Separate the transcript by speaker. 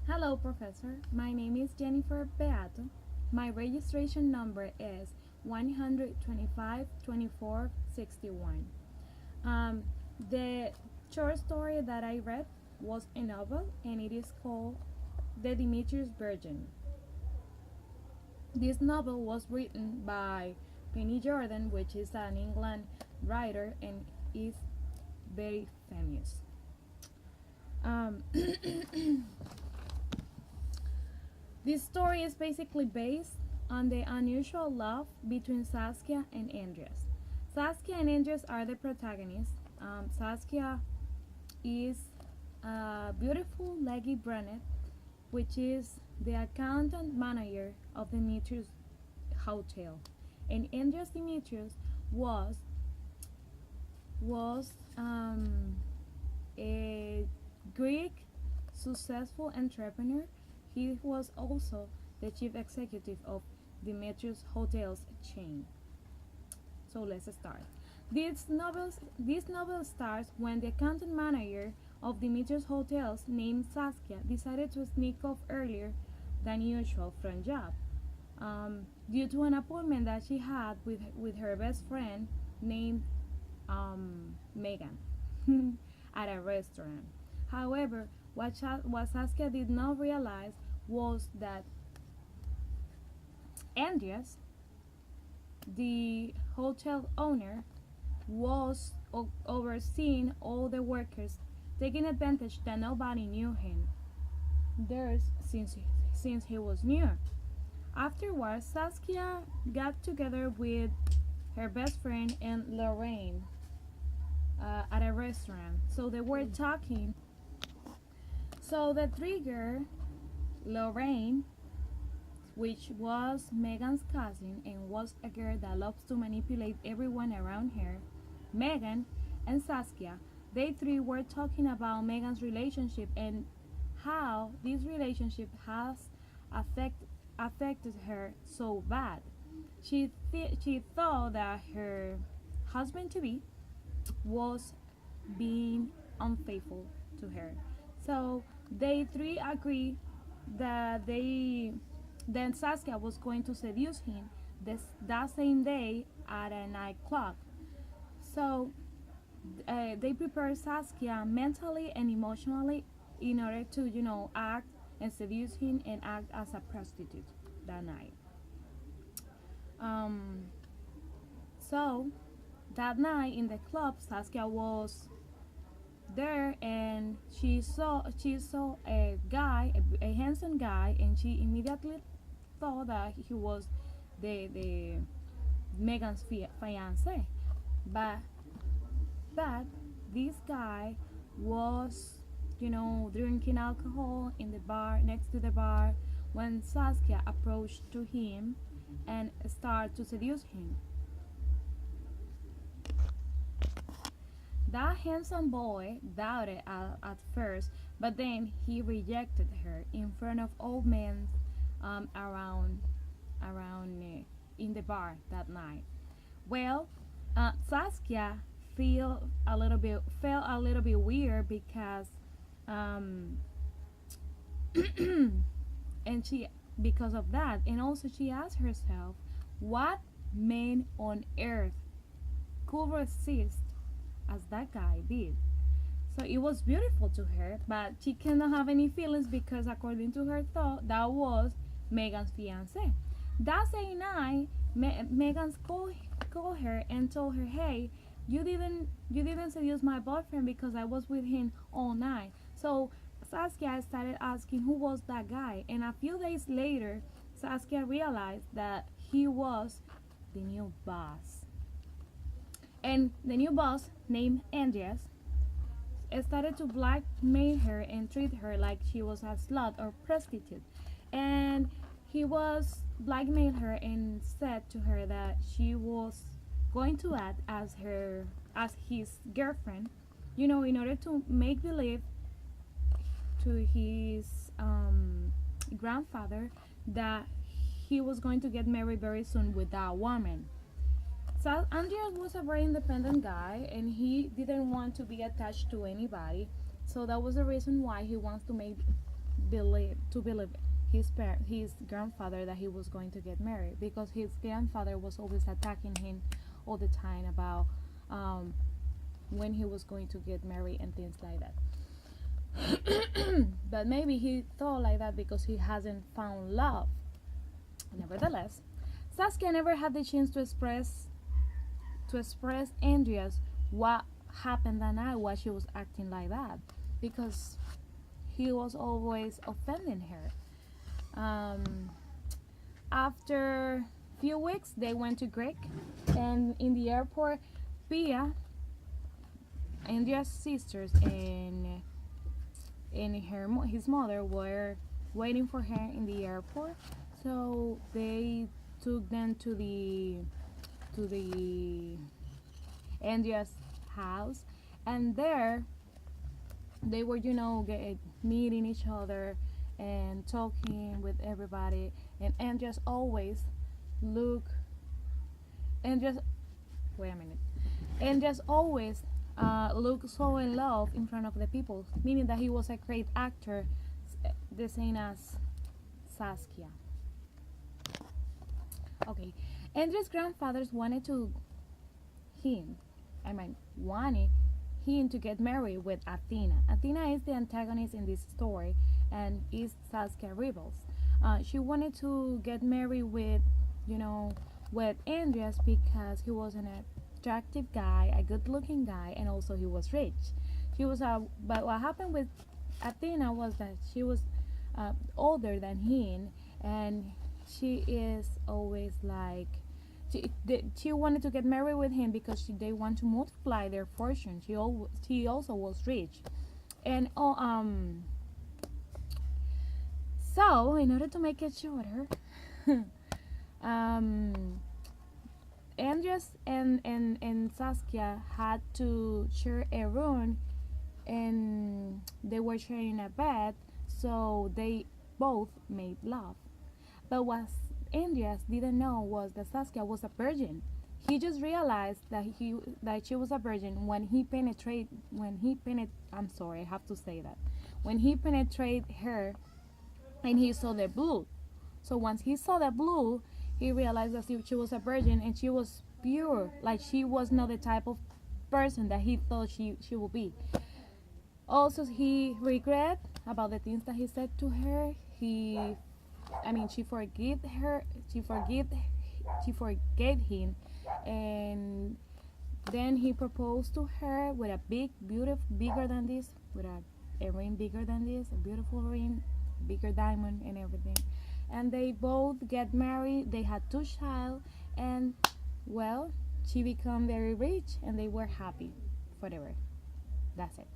Speaker 1: Hello, Professor. My name is Jennifer Beato. My registration number is 125 24 61. Um, the short story that I read was a novel and it is called The Demetrious Virgin. This novel was written by Penny Jordan, which is an England writer and is very famous. Um, This story is basically based on the unusual love between Saskia and Andreas. Saskia and Andreas are the protagonists. Saskia is a beautiful leggy brunette, which is the accountant manager of the Demetrius Hotel, and Andreas Demetrius was was a Greek successful entrepreneur. He was also the chief executive of Demetrius Hotels chain. So let's start. This novel starts when the accountant manager of Demetrius Hotels named Saskia decided to sneak off earlier than usual from job, due to an appointment that she had with her best friend named Megan at a restaurant. However, what Saskia did not realize was that Andreas, the hotel owner, was overseeing all the workers, taking advantage that nobody knew him there since he was new. Afterwards, Saskia got together with her best friend and Lorraine at a restaurant. So they were talking. So the trigger, Lorraine, which was Megan's cousin and was a girl that loves to manipulate everyone around her, Megan and Saskia, they three were talking about Megan's relationship and how this relationship has affect, affected her so bad. She thought that her husband to be was being unfaithful to her. So they three agree that they then Saskia was going to seduce him that same day at a nightclub. So they prepare Saskia mentally and emotionally in order to, act and seduce him and act as a prostitute that night. Um, so that night in the club, Saskia was there and she saw a guy, a handsome guy, and she immediately thought that he was the Megan's fiance, but but this guy was, drinking alcohol in the bar next to the bar when Saskia approached to him and started to seduce him. That handsome boy doubted at first, but then he rejected her in front of all men around in the bar that night. Well, Saskia felt a little bit weird because um, and she because of that, and also she asked herself, what man on earth could resist as that guy did? So it was beautiful to her, but she cannot have any feelings because, according to her thought, that was Megan's fiance. That same night, Megan called her and told her, "Hey, you didn't seduce my boyfriend because I was with him all night." So Saskia started asking who was that guy, and a few days later, Saskia realized that he was the new boss. And the new boss, named Andreas, started to blackmail her and treat her like she was a slut or prostitute. And he was blackmail her and said to her that she was going to act as his girlfriend, in order to make believe to his grandfather that he was going to get married very soon with that woman. So Andreas was a very independent guy and he didn't want to be attached to anybody. So that was the reason why he wants to make believe his grandfather that he was going to get married, because his grandfather was always attacking him all the time about um, when he was going to get married and things like that. But maybe he thought like that because he hasn't found love. Nevertheless, Saskia never had the chance to express Andreas what happened that night, why she was acting like that, because he was always offending her. After few weeks, they went to Greek, and in the airport, Pia, Andrea's sisters, and his mother were waiting for her in the airport. So they took them to the Andrea's house, and there they were, meeting each other and talking with everybody. And Andreas always look and just wait a minute. Andreas always looked so in love in front of the people, meaning that he was a great actor, the same as Saskia. Okay, Andreas' grandfathers him, wanted him to get married with Athena. Athena is the antagonist in this story and is Saskia Rebels. She wanted to get married with Andreas because he was an attractive guy, a good-looking guy, and also he was rich. But what happened with Athena was that she was older than him, and she is always like she wanted to get married with him because they want to multiply their fortune. She also was rich, and so in order to make it shorter, um, Andres and Saskia had to share a room, and they were sharing a bed, so they both made love. But what Andreas didn't know was that Saskia was a virgin. He just realized that she was a virgin I'm sorry, I have to say that. When he penetrated her and he saw the blue. So once he saw the blue, he realized that she was a virgin and she was pure. Like, she was not the type of person that he thought she would be. Also, he regret about the things that he said to her. She forgave her. She forgave him, and then he proposed to her with a bigger than this, with a ring bigger than this, a beautiful ring, bigger diamond and everything. And they both get married. They had 2 child, and well, she became very rich, and they were happy forever. That's it.